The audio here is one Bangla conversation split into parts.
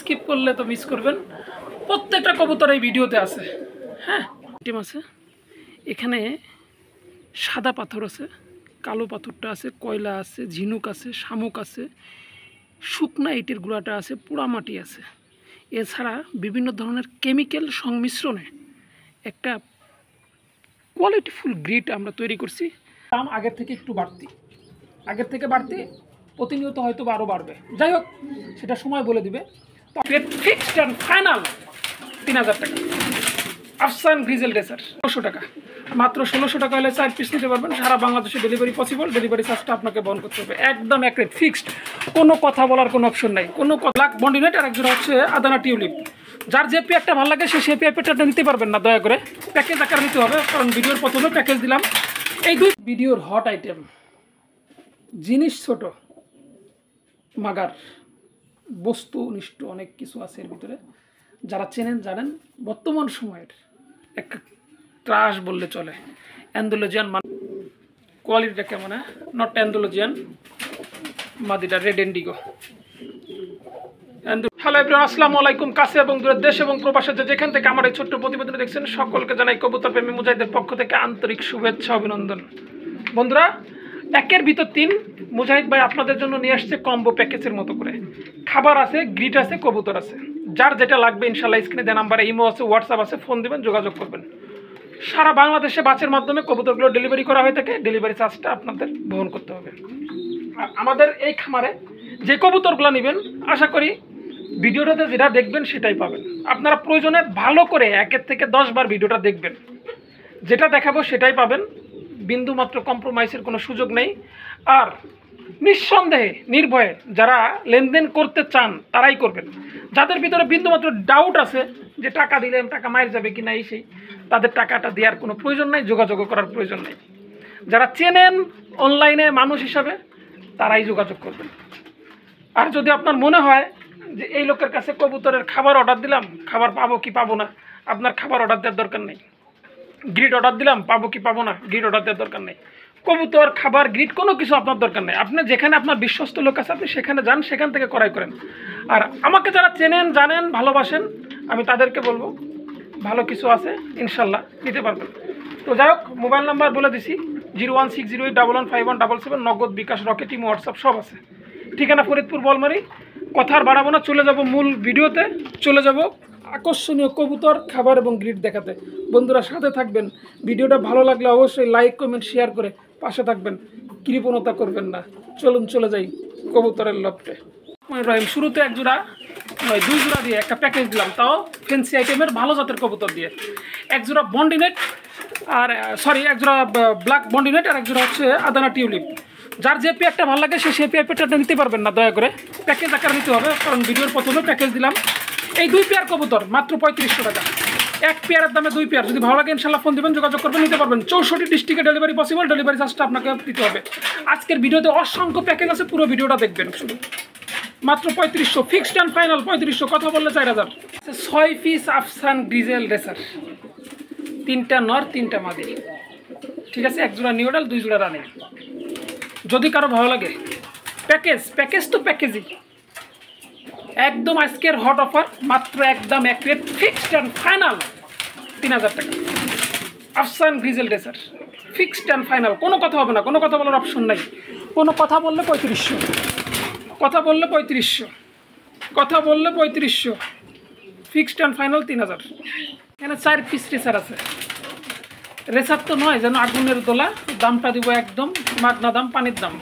স্কিপ করলে তো মিস করবেন। প্রত্যেকটা কবুতর এই ভিডিওতে আছে। হ্যাঁ, টিম আছে এখানে। সাদা পাথর আছে, কালো পাথরটা আছে, কয়লা আছে, ঝিনুক আছে, শামুক আছে, শুকনা ইটের গুঁড়াটা আছে, পোড়ামাটি আছে। এছাড়া বিভিন্ন ধরনের কেমিক্যাল সংমিশ্রণে একটা কোয়ালিটিফুল গ্রিড আমরা তৈরি করছি। দাম আগের থেকে একটু বাড়তি, প্রতিনিয়ত হয়তো আরও বাড়বে। যাই হোক, সেটা সময় বলে দিবে। ফিক্সড অ্যান্ড ফাইনাল 3000 টাকা। আফসান গ্রিজেল রেসার 1600 টাকা, মাত্র 1600 টাকা হলে 4 পিস নিতে পারবেন। সারা বাংলাদেশে ডেলিভারি পসিবল। ডেলিভারি চার্জটা আপনাকে বহন করতে হবে। একদম এক রেট ফিক্সড, কোনো কথা বলার কোনো অপশন নাই। কোনো ব্ল্যাক বন্ডিনেট আর একজোড়া হচ্ছে আদানা টিউলিপ। যার যে পেয়ারটা ভালো লাগে সে পেয়ারটা নিতে পারবেন না, দয়া করে প্যাকেজ আকারে নিতে হবে, কারণ ভিডিওর প্রথমে প্যাকেজ দিলাম। এই দুই ভিডিওর হট আইটেম, জিনিস ছোট, মাগার বস্তুনিষ্ঠ অনেক কিছু আছে এর ভিতরে। যারা চেনেন জানেন। বর্তমান সময়ের একটা ট্রাশ বললে চলে। অ্যান্ডোলজিয়ান কোয়ালিটিটা কেমন? নট অ্যান্ডোলজিয়ান, মাদিটা রেড ইন্ডিগো। হ্যালো এভরিওয়ান, আসসালামু আলাইকুম। কাছে এবং দূরের দেশ এবং প্রবাসে যেখান থেকে আমার এই ছোট্ট প্রতিবেদন দেখছেন, সকলকে জানাই কবুতর প্রেমী মুজাহিদের পক্ষ থেকে আন্তরিক শুভেচ্ছা অভিনন্দন। বন্ধুরা, একের ভিতর 3 মুজাহিদ ভাই আপনাদের জন্য নিয়ে আসছে কম্বো প্যাকেজের মতো করে। খাবার আছে, গ্রিট আছে, কবুতর আছে। যার যেটা লাগবে ইনশাল্লাহ স্ক্রিনে দেওয়া নাম্বারে ইমো আছে, হোয়াটসঅ্যাপ আছে, ফোন দেবেন, যোগাযোগ করবেন। সারা বাংলাদেশে বাসের মাধ্যমে কবুতরগুলো ডেলিভারি করা হয়ে থাকে। ডেলিভারি চার্জটা আপনাদের বহন করতে হবে। আর আমাদের এই খামারে যে কবুতরগুলো নেবেন, আশা করি ভিডিওটাতে যেটা দেখবেন সেটাই পাবেন। আপনারা প্রয়োজনে ভালো করে 1 থেকে 10 বার ভিডিওটা দেখবেন। যেটা দেখাবো সেটাই পাবেন। বিন্দুমাত্র কম্প্রোমাইজের কোনো সুযোগ নেই। আর নিঃসন্দেহে নির্ভয়ে যারা লেনদেন করতে চান তারাই করবেন। যাদের ভিতরে বিন্দুমাত্র ডাউট আছে যে টাকা দিলে টাকা মায়ের যাবে কি না, সেই তাদের টাকাটা দেওয়ার কোনো প্রয়োজন নেই, যোগাযোগ করার প্রয়োজন নেই। যারা চেনেন অনলাইনে মানুষ হিসাবে, তারাই যোগাযোগ করবেন। আর যদি আপনার মনে হয় যে এই লোকের কাছে কবুতরের খাবার অর্ডার দিলাম, খাবার পাবো কি পাবো না, আপনার খাবার অর্ডার দেওয়ার দরকার নেই। গ্রিড অর্ডার দিলাম, পাবো কি পাবো না, গ্রিড অর্ডার দেওয়ার দরকার নেই। কবুতর, খাবার, গ্রিড কোনো কিছু আপনার দরকার নেই। আপনি যেখানে আপনার বিশ্বস্ত লোক আছে আপনি সেখানে যান, সেখান থেকে ক্রয় করেন। আর আমাকে যারা চেনেন জানেন ভালোবাসেন, আমি তাদেরকে বলবো ভালো কিছু আছে, ইনশাল্লাহ নিতে পারবেন। তো যাই হোক, মোবাইল নাম্বার বলে দিছি 01608115177। নগদ, বিকাশ, রকেট, ইমো, হোয়াটসঅ্যাপ সব আছে। ঠিকানা ফরিদপুর বলমারি। কথা আর বাড়াবো না, চলে যাব মূল ভিডিওতে। চলে যাব আকর্ষণীয় কবুতর, খাবার এবং গ্রিড দেখাতে। বন্ধুরা সাথে থাকবেন। ভিডিওটা ভালো লাগলে অবশ্যই লাইক, কমেন্ট, শেয়ার করে পাশে থাকবেন। কৃপণতা করবেন না। চলুন চলে যাই কবুতরের লফটে। রহিম, শুরুতে 1 জোড়া নয় 2 জোড়া দিয়ে একটা প্যাকেজ দিলাম, তাও ফ্যান্সি আইটেমের ভালো জাতের কবুতর দিয়ে। 1 জোড়া বন্ডিনেট আর 1 জোড়া ব্ল্যাক বন্ডিনেট আর 1 জোড়া হচ্ছে আদানা টিউলিপ। যার যে পেয়ারটা ভালো লাগে সে পেয়ারটা নিতে পারবেন না, দয়া করে প্যাকেজ আকারে নিতে হবে, কারণ ভিডিওর প্রথমে প্যাকেজ দিলাম। এই 2 পেয়ার কবুতর মাত্র 3500 টাকা। 1 পেয়ারের দামে 2 পেয়ার। যদি ভালো লাগে ইনশাল্লাহ ফোন দেবেন, যোগাযোগ করবেন, নিতে পারবেন। 64 ডিস্ট্রিক্টে ডেলিভারি পসিবল। ডেলিভারি চার্জটা আপনাকে দিতে হবে। আজকের ভিডিওতে অসংখ্য প্যাকেজ আছে, পুরো ভিডিওটা দেখবেন। শুধু মাত্র 3500, ফিক্সড অ্যান্ড ফাইনাল 3500, কথা বললে 4000। 6 পিস আফসান গ্রিজেল রেসার, 3টা নর 3টা মাদি। ঠিক আছে, 1 জোড়া নিউডাল, 2 জোড়া রানিং। যদি কারো ভালো লাগে প্যাকেজ তো প্যাকেজই একদম। আজকের হট অফার, মাত্র একদম এক রেট, ফিক্সড অ্যান্ড ফাইনাল 3000 টাকা। আফসান গ্রিজেল রেসার, ফিক্সড অ্যান্ড ফাইনাল, কোনো কথা হবে না, কোনো কথা বলার অপশন নাই। কোনো কথা বললে 3500, কথা বললে 3500, ফিক্সড অ্যান্ড ফাইনাল 3000। এখানে 4 পিস রেসার আছে। রেসার তো নয় যেন আগুনের দোলা। দামটা দিব একদম মাগনা দাম, পানির দাম।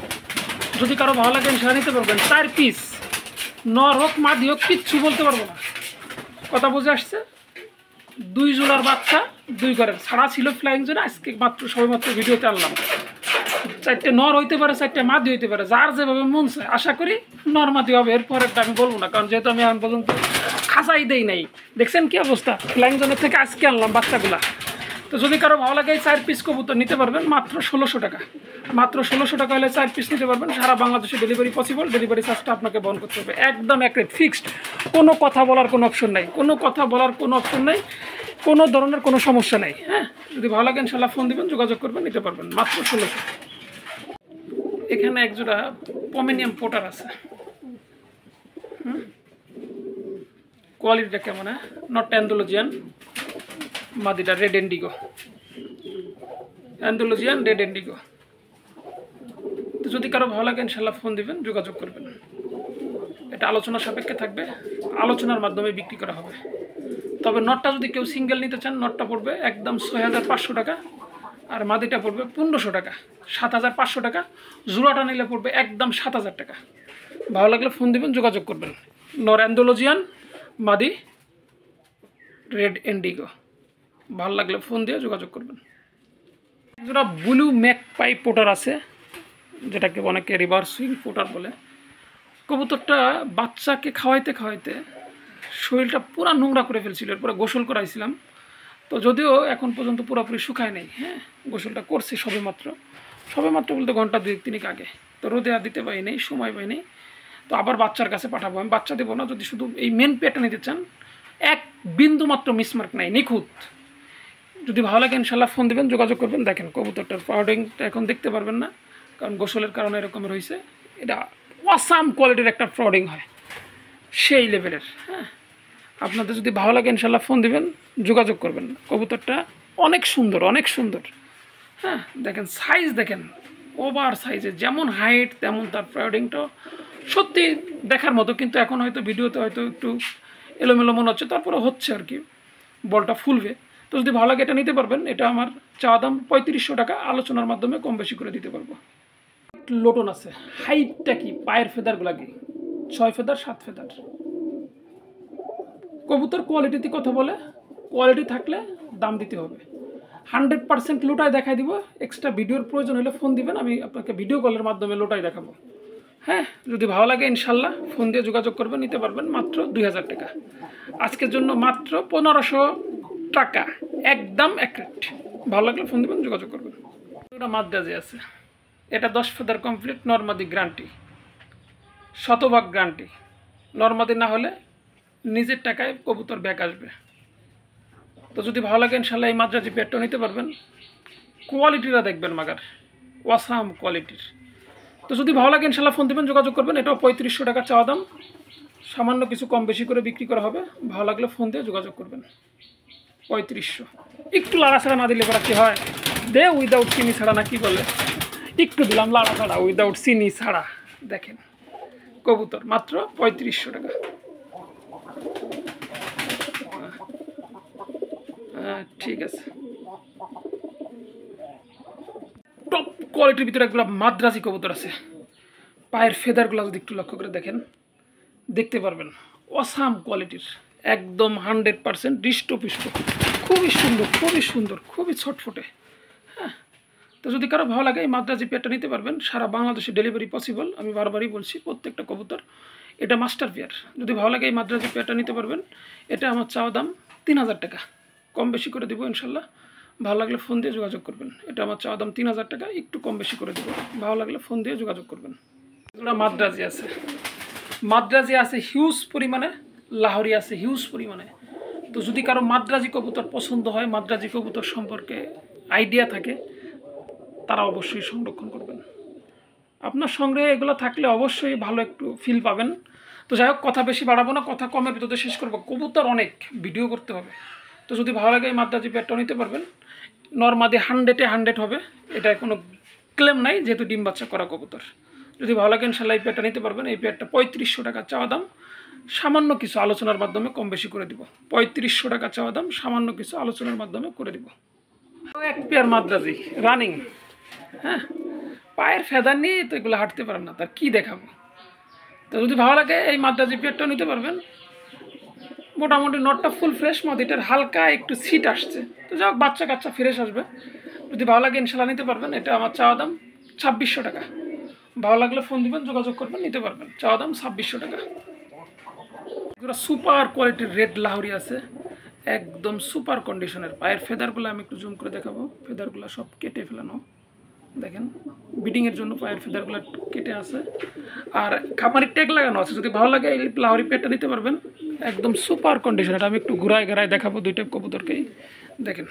যদি কারো ভালো লাগে সেটা নিতে পারবেন। 4 পিস, নর হোক মাদি হোক, কিচ্ছু বলতে পারবো না। কথা বুঝে আসছে? 2 জোড়ার বাচ্চা, 2 ঘরের ছাড়া ছিল ফ্লাইং জোনে। আজকে সবেমাত্র ভিডিওতে আনলাম। 4টে নর হইতে পারে, 4টে মাদি হইতে পারে, যার যেভাবে মন চায়। আশা করি নর মাদি হবে। এরপরেরটা আমি বলবো না, কারণ যেহেতু আমি এখন পর্যন্ত খাঁচাই দেই নাই। দেখছেন কি অবস্থা? ফ্লাইং জোনের থেকে আজকে আনলাম বাচ্চাগুলা। তো যদি কারো ভালো লাগে 4 পিস কবুতর নিতে পারবেন মাত্র 1600 টাকা। মাত্র 1600 টাকা হলে 4 পিস নিতে পারবেন। সারা বাংলাদেশে ডেলিভারি পসিবল। ডেলিভারি চার্জটা আপনাকে বহন করতে হবে। একদম এক রেট ফিক্সড, কোনো কথা বলার কোনো অপশন নাই, কোনো ধরনের কোনো সমস্যা নেই। হ্যাঁ, যদি ভালো লাগে ইনশাল্লাহ ফোন দিবেন, যোগাযোগ করবেন, নিতে পারবেন মাত্র 1600। এখানে 1 জোড়া পমেনিয়াম পোটার আছে। কোয়ালিটিটা কেমন, হ্যাঁ নট অ্যান্ডোলজিয়ান, মাদিটা রেড ইন্ডিগো, অ্যান্ডোলজিয়ান রেড ইন্ডিগো। তো যদি কারো ভালো লাগে ইনশাল্লাহ ফোন দিবেন, যোগাযোগ করবেন। এটা আলোচনা সাপেক্ষে থাকবে, আলোচনার মাধ্যমে বিক্রি করা হবে। তবে নটটা যদি কেউ সিঙ্গেল নিতে চান, নটটা পড়বে একদম 6500 টাকা, আর মাদিটা পড়বে 1500 টাকা, 7500 টাকা। জোড়াটা নিলে পড়বে একদম 7000 টাকা। ভালো লাগলে ফোন দিবেন, যোগাযোগ করবেন। নর অ্যান্ডোলজিয়ান, মাদি রেড ইন্ডিগো। ভালো লাগলে ফোন দিয়ে যোগাযোগ করবেন। যেটা ব্লু ম্যাকপাই পোটার আছে, যেটাকে অনেকে রিভার সুইং পোটার বলে। কবুতরটা বাচ্চাকে খাওয়াইতে খাওয়াইতে শরীরটা পুরো নোংরা করে ফেলছিল, এরপরে গোসল করাইছিলাম। তো যদিও এখন পর্যন্ত পুরোপুরি শুকায় নেই, হ্যাঁ গোসলটা করছি সবে মাত্র বলতে ঘন্টা 2-3 আগে। তো রোদে আর দিতে পারি নেই, সময় পাই নেই। তো আবার বাচ্চার কাছে পাঠাবো। আমি বাচ্চা দেবো না, যদি শুধু এই মেন পেয়ারটা নিতে চান, এক বিন্দু মাত্র মিসমার্ক নাই, নিখুঁত। যদি ভালো লাগে ইনশাল্লাহ ফোন দেবেন, যোগাযোগ করবেন। দেখেন কবুতরটার পাউডিংটা এখন দেখতে পারবেন না, কারণ গোসলের কারণে এরকমের হয়েছে। এটা অসাম কোয়ালিটির একটা ফ্রডিং হয়, সেই লেভেলের। হ্যাঁ আপনাদের যদি ভালো লাগে ইনশাল্লাহ ফোন দিবেন, যোগাযোগ করবেন। কবুতরটা অনেক সুন্দর, অনেক সুন্দর। হ্যাঁ দেখেন সাইজ, দেখেন ওভার সাইজে, যেমন হাইট তেমন তার ফ্রডিংটাও সত্যি দেখার মতো। কিন্তু এখন হয়তো ভিডিওতে হয়তো একটু এলোমেলো মনে হচ্ছে, তারপরে হচ্ছে আর কি, বলটা ফুলবে। তো যদি ভালো লাগে এটা নিতে পারবেন। এটা আমার চা দাম 3500 টাকা, আলোচনার মাধ্যমে কম বেশি করে দিতে পারবো। লোটন আছে, হাইটটা কি, পায়ের ফেদারগুলা কি 6 ফেদার 7 ফেদার। কবুতর কোয়ালিটিতে কথা বলে, কোয়ালিটি থাকলে দাম দিতে হবে। 100% লোটায় দেখাই দিব। এক্সট্রা ভিডিওর প্রয়োজন হলে ফোন দিবেন, আমি আপনাকে ভিডিও কলের মাধ্যমে লোটাই দেখাবো। হ্যাঁ যদি ভালো লাগে ইনশাল্লাহ ফোন দিয়ে যোগাযোগ করবেন, নিতে পারবেন মাত্র 2000 টাকা। আজকের জন্য মাত্র 1500 টাকা, একদম অ্যাকুরেট। ভালো লাগলে ফোন দেবেন, যোগাযোগ করবেন। এটা মাদ্রাজি আছে, এটা 10 ফেদার কমপ্লিট, নর্মাদি গ্যারান্টি, শতভাগ গ্যারান্টি। নর্মাদি না হলে নিজের টাকায় কবুতর ব্যাক আসবে। তো যদি ভালো লাগে ইনশাল্লাহ এই মাদ্রাজি পেয়ারটা নিতে পারবেন। কোয়ালিটিটা দেখবেন মাগার, ওয়াসাম কোয়ালিটির। তো যদি ভালো লাগে ইনশাল্লাহ ফোন দেবেন, যোগাযোগ করবেন। এটাও 3500 টাকা চাওয়া দাম, সামান্য কিছু কম বেশি করে বিক্রি করা হবে। ভালো লাগলে ফোন দিয়ে যোগাযোগ করবেন। 3500, একটু লাড়া ছাড়া না দিলে পরে কি হয়, দে উইদাউট চিনি ছাড়া না কি বলে, একটু দিলাম লাড়া ছাড়া, উইদাউট চিনি ছাড়া। দেখেন কবুতর মাত্র 3500 টাকা। ঠিক আছে। টপ কোয়ালিটির ভিতরে একগুলো মাদ্রাজি কবুতর আছে। পায়ের ফেদারগুলো যদি একটু লক্ষ্য করে দেখেন, দেখতে পারবেন অসাম কোয়ালিটির, একদম 100% হৃষ্টপুষ্ট, খুবই সুন্দর, খুবই সুন্দর, খুবই ছটফটে। হ্যাঁ তো যদি কারো ভালো লাগে এই মাদ্রাজি পেয়ারটা নিতে পারবেন। সারা বাংলাদেশে ডেলিভারি পসিবল, আমি বারবারই বলছি প্রত্যেকটা কবুতর। এটা মাস্টার পেয়ার। যদি ভালো লাগে এই মাদ্রাজি পেয়ারটা নিতে পারবেন। এটা আমার চাওয়া দাম 3000 টাকা, কম বেশি করে দেবো ইনশাল্লাহ। ভালো লাগলে ফোন দিয়ে যোগাযোগ করবেন। এটা আমার চাওয়া দাম 3000 টাকা, একটু কম বেশি করে দেবো। ভালো লাগলে ফোন দিয়ে যোগাযোগ করবেন। এগুলো মাদ্রাজি আছে, মাদ্রাজি আছে হিউজ পরিমাণে, লাহোরি আছে হিউজ পরিমাণে। তো যদি কারো মাদ্রাজি কবুতর পছন্দ হয়, মাদ্রাজি কবুতর সম্পর্কে আইডিয়া থাকে, তারা অবশ্যই সংরক্ষণ করবেন। আপনার সংগ্রহে এগুলো থাকলে অবশ্যই ভালো একটু ফিল পাবেন। তো যাই হোক, কথা বেশি বাড়াবো না, কথা কমের ভিতরে শেষ করবো। কবুতর অনেক, ভিডিও করতে হবে। তো যদি ভালো লাগে এই মাদ্রাজি পেয়ারটাও নিতে পারবেন। নর্মাদি 100-এ 100 হবে, এটা কোনো ক্লেম নাই, যেহেতু ডিম বাচ্চা করা কবুতর। যদি ভালো লাগে ইনশাল্লাহ এই পেয়ারটা নিতে পারবেন। এই পেয়ারটা 3500 টাকা চাওয়া দাম, সামান্য কিছু আলোচনার মাধ্যমে কম বেশি করে দিব। 3500 টাকা চাওয়া দাম, সামান্য কিছু আলোচনার মাধ্যমে করে দিব। এক পেয়ার মাদ্রাজি রানিং। হ্যাঁ পায়ের ফেদার নিয়ে তো এগুলো হাঁটতে পারেন না, তার কী দেখাবো। তো যদি ভালো লাগে এই মাদ্রাজি পেয়ারটাও নিতে পারবেন। মোটামুটি নটটা ফুল ফ্রেশ, মাদিটার হালকা একটু সিট আসছে। তো যাই হোক, বাচ্চা কাচ্চা ফ্রেশ আসবে। যদি ভালো লাগে ইনশাল্লাহ নিতে পারবেন। এটা আমার চাওয়া দাম 2600 টাকা। ভালো লাগলে ফোন দিবেন, যোগাযোগ করবেন, নিতে পারবেন। চাওয়া দাম 2600 টাকা। এগুলো সুপার কোয়ালিটির রেড লাহোরি আছে, একদম সুপার কন্ডিশনের। পায়ের ফেদারগুলো আমি একটু জুম করে দেখাবো। ফেদারগুলো সব কেটে ফেলানো, দেখেন বিডিংয়ের জন্য পায়ের ফেদারগুলো কেটে আছে। আর খামারি ট্যাগ লাগানো আছে। যদি ভালো লাগে এই লাহোরি পেয়ারটা নিতে পারবেন, একদম সুপার কন্ডিশন। এটা আমি একটু ঘুরায় দেখাবো দুইটা কবুতরকেই, দেখেন।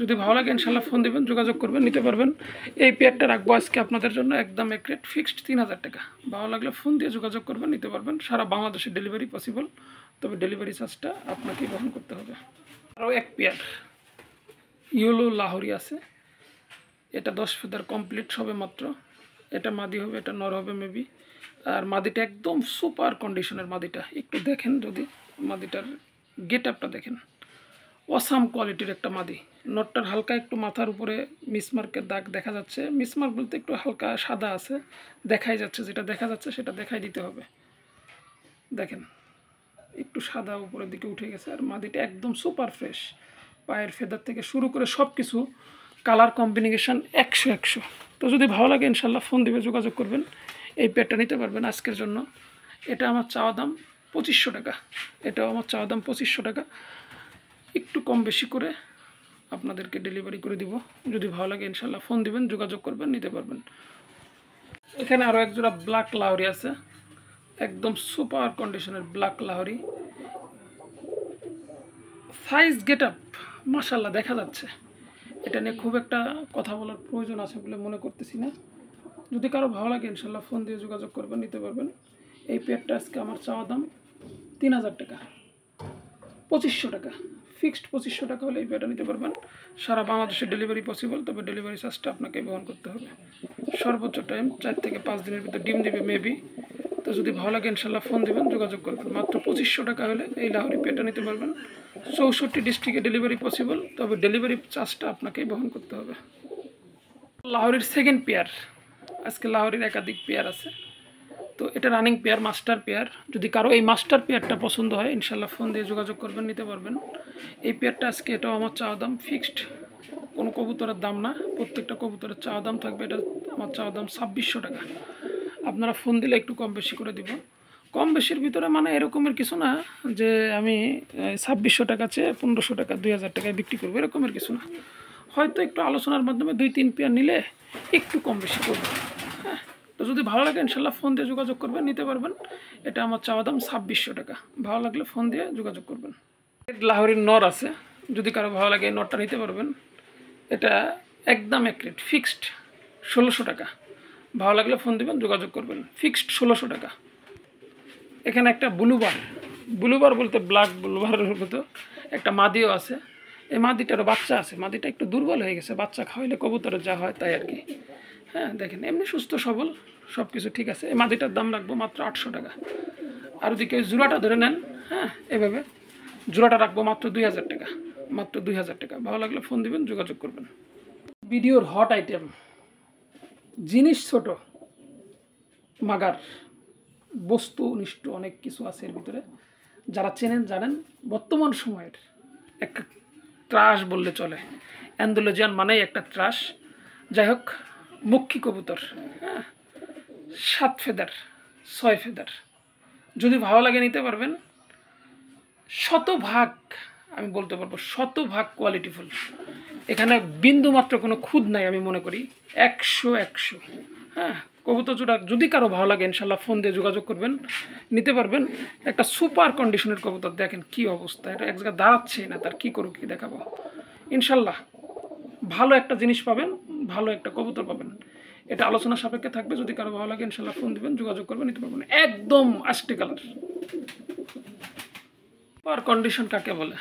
যদি ভালো লাগে ইনশাল্লাহ ফোন দেবেন, যোগাযোগ করবেন, নিতে পারবেন। এই পেয়ারটা রাখবো আজকে আপনাদের জন্য একদম এক রেট ফিক্সড 3000 টাকা। ভালো লাগলে ফোন দিয়ে যোগাযোগ করবেন, নিতে পারবেন। সারা বাংলাদেশে ডেলিভারি পসিবল, তবে ডেলিভারি চার্জটা আপনাকেই বহন করতে হবে। আরও এক পেয়ার ইয়েলো লাহোরি আছে, এটা 10 ফেদার কমপ্লিট সবে মাত্র। এটা মাদি হবে, এটা নর হবে মেবি। আর মাদিটা একদম সুপার কন্ডিশনের মাদিটা, একটু দেখেন যদি মাদিটার গেট আপটা দেখেন, অসাম কোয়ালিটির একটা মাদি। নটটার হালকা একটু মাথার উপরে মিসমার্কের দাগ দেখা যাচ্ছে, মিসমার্ক বলতে একটু হালকা সাদা আছে, দেখাই যাচ্ছে, যেটা দেখা যাচ্ছে সেটা দেখাই দিতে হবে। দেখেন একটু সাদা উপরের দিকে উঠে গেছে। আর মাদিটা একদম সুপার ফ্রেশ, পায়ের ফেদার থেকে শুরু করে সব কিছু কালার কম্বিনেশন 100। তো যদি ভালো লাগে ইনশাল্লাহ ফোন দিবে, যোগাযোগ করবেন, এই পেয়ারটা নিতে পারবেন আজকের জন্য। এটা আমার চাওয়া দাম 2500 টাকা, এটাও আমার চাওয়া দাম 2500 টাকা, একটু কম বেশি করে আপনাদেরকে ডেলিভারি করে দিব। যদি ভালো লাগে ইনশাল্লাহ ফোন দিবেন, যোগাযোগ করবেন, নিতে পারবেন। এখানে আরও এক জোড়া ব্ল্যাক লাহোরি আছে, একদম সুপার কন্ডিশনের black Lahori, size get up মাশাল্লাহ দেখা যাচ্ছে। এটা নিয়ে খুব একটা কথা বলার প্রয়োজন আছে বলে মনে করতেছি না। যদি কারো ভালো লাগে ইনশাল্লাহ ফোন দিয়ে যোগাযোগ করবেন, নিতে পারবেন। এই পেয়ারটা আজকে আমার চাওয়া দাম 3000 টাকা, 2500 টাকা ফিক্সড। 2500 টাকা হলে এই পেয়ারটা নিতে পারবেন। সারা বাংলাদেশে ডেলিভারি পসিবল, তবে ডেলিভারি চার্জটা আপনাকে বহন করতে হবে। সর্বোচ্চ টাইম 4 থেকে 5 দিনের ভিতরে ডিম দিবে মেবি। তো যদি ভালো লাগে ইনশাল্লাহ ফোন দেবেন, যোগাযোগ করবেন। মাত্র 2500 টাকা হলে এই লাহোরি পেয়ারটা নিতে পারবেন। 64 ডিস্ট্রিক্টে ডেলিভারি পসিবল, তবে ডেলিভারি চার্জটা আপনাকেই বহন করতে হবে। লাহোরির সেকেন্ড পেয়ার, আজকে লাহোরির একাধিক পেয়ার আছে, তো এটা রানিং পেয়ার, মাস্টার পেয়ার। যদি কারো এই মাস্টার পেয়ারটা পছন্দ হয় ইনশাল্লাহ ফোন দিয়ে যোগাযোগ করবেন, নিতে পারবেন। এই পেয়ারটা আজকে এটাও আমার চাওয়া দাম ফিক্সড, কোনো কবুতরের দাম না, প্রত্যেকটা কবুতরের চাওয়া দাম থাকবে। এটা আমার চাওয়া দাম 2600 টাকা। আপনারা ফোন দিলে একটু কম বেশি করে দিব। কম বেশির ভিতরে মানে এরকমের কিছু না যে আমি 2600 টাকা চেয়ে 1500 টাকা 2000 টাকায় বিক্রি করবো, এরকমের কিছু না। হয়তো একটু আলোচনার মাধ্যমে 2-3 পেয়ার নিলে একটু কম বেশি করবো। হ্যাঁ, তো যদি ভালো লাগে ইনশাল্লাহ ফোন দিয়ে যোগাযোগ করবেন, নিতে পারবেন। এটা আমার চাওয়া দাম 2600 টাকা। ভালো লাগলে ফোন দিয়ে যোগাযোগ করবেন। লাহোরির নর আছে, যদি কারো ভালো লাগে এই নরটা নিতে পারবেন। এটা একদম এক রেট ফিক্সড 1600 টাকা। ভালো লাগলে ফোন দেবেন, যোগাযোগ করবেন, ফিক্সড 1600 টাকা। এখানে একটা ব্লুবার বলতে ব্ল্যাক ব্লুবারের মতো একটা মাদিও আছে। এই মাদিটারও বাচ্চা আছে, মাদিটা একটু দুর্বল হয়ে গেছে, বাচ্চা খাওয়াইলে কবুতরের যা হয় তাই আর কি। হ্যাঁ দেখেন এমনি সুস্থ সবল, সব কিছু ঠিক আছে। এই মাদিটার দাম রাখবো মাত্র 800 টাকা। আর যদি কেউ জোড়াটা ধরে নেন, হ্যাঁ এভাবে জোড়াটা রাখবো মাত্র 2000 টাকা, মাত্র 2000 টাকা। ভালো লাগলে ফোন দিবেন, যোগাযোগ করবেন। ভিডিওর হট আইটেম, জিনিস ছোট, মাগার বস্তুনিষ্ঠ অনেক কিছু আছে এর ভিতরে। যারা চেনেন জানেন, বর্তমান সময়ের একটা ত্রাস বললে চলে, অ্যান্ডোলজিয়ান মানেই একটা ত্রাস। যাই হোক, মক্ষী কবুতর, হ্যাঁ 7 ফেদার 6 ফেদার, যদি ভালো লাগে নিতে পারবেন। শতভাগ আমি বলতে পারবো, শতভাগ কোয়ালিটিফুল। এখানে বিন্দু মাত্র কোনো খুঁত নাই, আমি মনে করি 100। হ্যাঁ, কবুতর জোড়া যদি কারো ভালো লাগে ইনশাল্লাহ ফোন দিয়ে যোগাযোগ করবেন, নিতে পারবেন। একটা সুপার কন্ডিশনের কবুতর, দেখেন কি অবস্থা, এটা এক জায়গায় দাঁড়াচ্ছে না, তার কী করুক, কি দেখাবো। ইনশাল্লাহ ভালো একটা জিনিস পাবেন, ভালো একটা কবুতর পাবেন। এটা আলোচনা সাপেক্ষে থাকবে। যদি কারো ভালো লাগে ইনশাল্লাহ ফোন দিবেন, যোগাযোগ করবেন, নিতে পারবেন। একদম আষ্টে কালার সুপার কন্ডিশন কাকে বলে,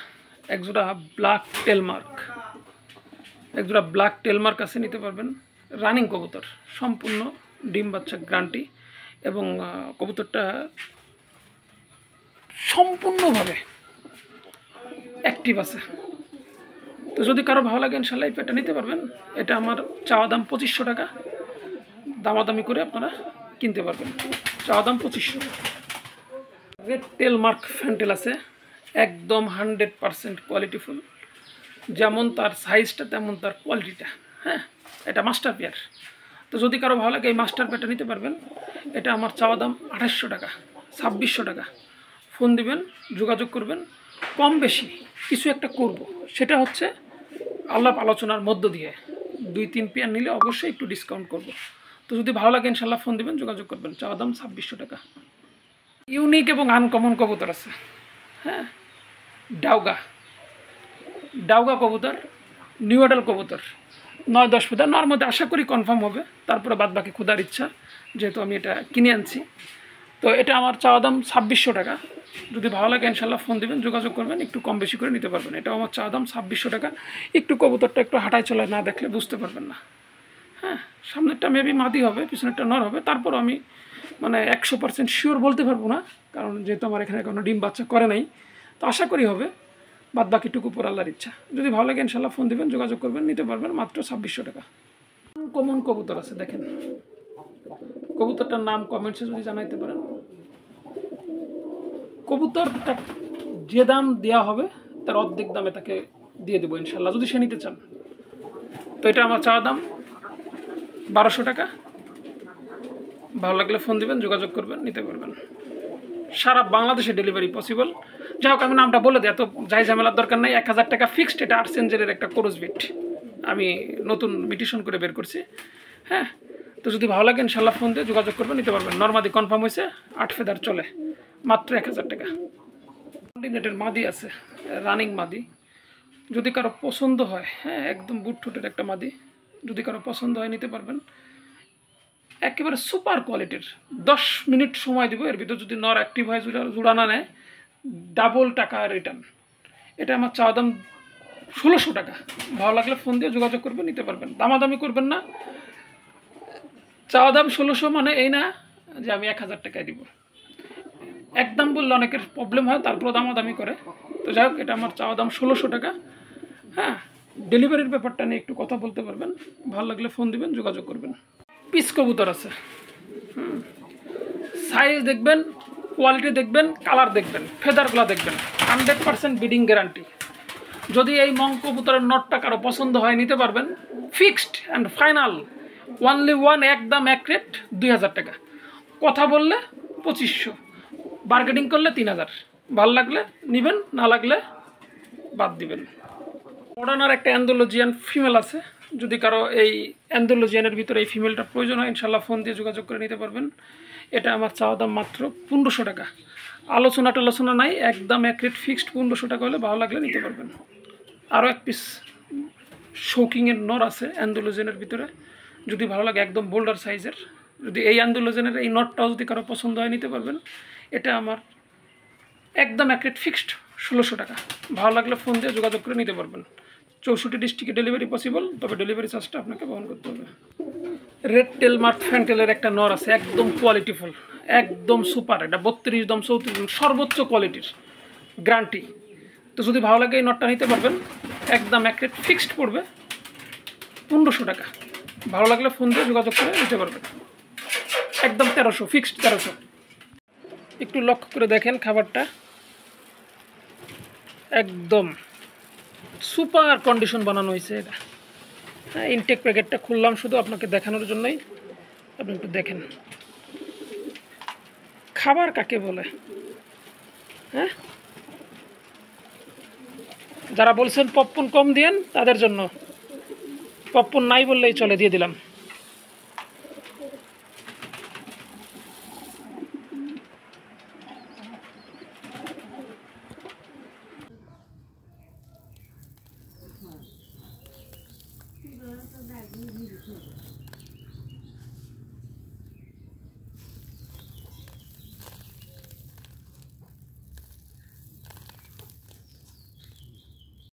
একজোড়া ব্ল্যাক টেলমার্ক, একজোড়া ব্ল্যাক টেলমার্ক আছে, নিতে পারবেন। রানিং কবুতর, সম্পূর্ণ ডিম বাচ্চা গ্যারান্টি, এবং কবুতরটা সম্পূর্ণভাবে অ্যাক্টিভ আছে। তো যদি কারো ভালো লাগে ইনশাল্লাহ এই পেয়ারটা নিতে পারবেন। এটা আমার চাওয়া দাম 2500 টাকা, দামাদামি করে আপনারা কিনতে পারবেন। চাওয়া দাম 2500। রেড টেলমার্ক ফ্যান্টেল আছে, একদম 100% কোয়ালিটিফুল, যেমন তার সাইজটা তেমন তার কোয়ালিটিটা। হ্যাঁ, এটা মাস্টার পেয়ার। তো যদি কারো ভালো লাগে এই মাস্টার পেয়ারটা নিতে পারবেন। এটা আমার চাওয়া দাম 2800 টাকা, 2600 টাকা। ফোন দিবেন, যোগাযোগ করবেন, কম বেশি কিছু একটা করব, সেটা হচ্ছে আলাপ আলোচনার মধ্য দিয়ে। 2-3 পেয়ার নিলে অবশ্যই একটু ডিসকাউন্ট করব। তো যদি ভালো লাগে ইনশাল্লাহ ফোন দিবেন, যোগাযোগ করবেন। চাওয়া দাম 2600 টাকা। ইউনিক এবং আনকমন কবুতর আছে, হ্যাঁ ডাউগা কবুতর, নিউ অ্যাডাল কবুতর, 9-10 ফেদার। নর মধ্যে আশা করি কনফার্ম হবে, তারপরে বাদ বাকি খোদার ইচ্ছা, যেহেতু আমি এটা কিনে আনছি। তো এটা আমার চাওয়া দাম 2600 টাকা। যদি ভালো লাগে ইনশাল্লাহ ফোন দিবেন, যোগাযোগ করবেন, একটু কম বেশি করে নিতে পারবেন। এটাও আমার চাওয়া দাম 2600 টাকা। একটু কবুতরটা একটু হাঁটায় চলায় না দেখলে বুঝতে পারবেন না। হ্যাঁ, সামনেরটা মেবি মাদি হবে, পিছনেরটা নর হবে। তারপর আমি মানে 100% শিওর বলতে পারবো না, কারণ যেহেতু আমার এখানে কোনো ডিম বাচ্চা করে নাই। তো আশা করি হবে, বাদ বাকিটুকু উপর আল্লাহর ইচ্ছা। যদি ভালো লাগে ইনশাল্লাহ ফোন দিবেন, যোগাযোগ করবেন, নিতে পারবেন মাত্র 2600 টাকা। কমন কবুতর আছে দেখেন, কবুতরটার নাম কমেন্টসে যদি জানাইতে পারেন। কবুতরটা যে দাম দেওয়া হবে তার অর্ধেক দামে তাকে দিয়ে দেবো ইনশাল্লাহ, যদি সে নিতে চান। তো এটা আমার চাওয়া দাম 1200 টাকা। ভালো লাগলে ফোন দিবেন, যোগাযোগ করবেন, নিতে পারবেন। সারা বাংলাদেশে ডেলিভারি পসিবল। যাই হোক, আমি নামটা বলে দিই, এত যাই ঝামেলার দরকার নেই। 1000 টাকা ফিক্সড। এটা আর্টসেঞ্জের একটা কোরস বিট, আমি নতুন মিউটেশন করে বের করছি। হ্যাঁ, তো যদি ভালো লাগে ইনশাল্লাহ ফোন দিয়ে যোগাযোগ করবেন, নিতে পারবেন। নর্মাদি কনফার্ম হয়েছে, 8 ফেদার চলে, মাত্র 1000 টাকা। কন্টিনেন্টের মাদি আছে, রানিং মাদি। যদি কারো পছন্দ হয়, হ্যাঁ, একদম বুট ঠুটের একটা মাদি, যদি কারো পছন্দ হয় নিতে পারবেন। একেবারে সুপার কোয়ালিটির। 10 মিনিট সময় দেবো, এর ভিতর যদি নর অ্যাক্টিভ হয়, জোড়া না নেয়, ডাবল টাকা রিটার্ন। এটা আমার চাওয়া দাম 1600 টাকা। ভালো লাগলে ফোন দিয়ে যোগাযোগ করবেন, নিতে পারবেন। দামাদামি করবেন না। চাওয়া দাম 1600 মানে এই না যে আমি 1000 টাকায় দিব। একদম বললে অনেকের প্রবলেম হয়, তারপর দামাদামি করে। তো যাই হোক, এটা আমার চাওয়া দাম 1600 টাকা। হ্যাঁ, ডেলিভারির ব্যাপারটা নিয়ে একটু কথা বলতে পারবেন। ভালো লাগলে ফোন দিবেন, যোগাযোগ করবেন। পিস কবুতর আছে, সাইজ দেখবেন, কোয়ালিটি দেখবেন, কালার দেখবেন, ফেদারগুলো দেখবেন। 100% বিডিং গ্যারান্টি। যদি এই মং কবুতরের নটটা কারো পছন্দ হয়, নিতে পারবেন। Fixed and final, only one, একদম এক রেট 2000 টাকা। কথা বললে 2500, বার্গেনিং করলে 3000। ভালো লাগলে নেবেন, না লাগলে বাদ দিবেন। মডার্নার একটা অ্যান্ডোলজিয়ান ফিমেল আছে। যদি কারো এই অ্যান্ডোলজিয়ানের ভিতরে এই ফিমেলটা প্রয়োজন হয়, ইনশাল্লাহ ফোন দিয়ে যোগাযোগ করে নিতে পারবেন। এটা আমার চাওয়া দাম মাত্র 1500 টাকা। আলোচনা টালোচনা নাই, একদম এক রেট ফিক্সড 1500 টাকা হলে ভালো লাগলে নিতে পারবেন। আরও এক পিস শৌকিংয়ের নর আছে অ্যান্ডোলজিয়ানের ভিতরে, যদি ভালো লাগে, একদম বোল্ডার সাইজের। যদি এই অ্যান্ডোলজিয়ানের এই নটটাও যদি কারো পছন্দ হয়, নিতে পারবেন। এটা আমার একদম এক রেট ফিক্সড 1600 টাকা। ভালো লাগলে ফোন দিয়ে যোগাযোগ করে নিতে পারবেন। 64 ডিস্ট্রিক্টে ডেলিভারি পসিবল, তবে ডেলিভারি চার্জটা আপনাকে বহন করতে হবে। রেড টেল মার্ক ফ্যান্টেলের একটা নর আছে, একদম কোয়ালিটিফুল, একদম সুপার। এটা 32 দম 34 দম সর্বোচ্চ কোয়ালিটির গ্যারান্টি। তো যদি ভালো লাগে এই নটটা নিতে পারবেন। একদম এক রেট ফিক্সড পড়বে 1500 টাকা। ভালো লাগলে ফোন দিয়ে যোগাযোগ করে নিতে পারবেন। একদম 1300, ফিক্সড 1300। একটু লক্ষ্য করে দেখেন খাবারটা, একদম সুপার কন্ডিশন বানানো হয়েছে এটা। হ্যাঁ, ইনটেক প্যাকেটটা খুললাম শুধু আপনাকে দেখানোর জন্যই। আপনি একটু দেখেন খাবার কাকে বলে। হ্যাঁ, যারা বলছেন পপকর্ন কম দিয়েন, তাদের জন্য পপকর্ন নাই বললেই চলে, দিয়ে দিলাম।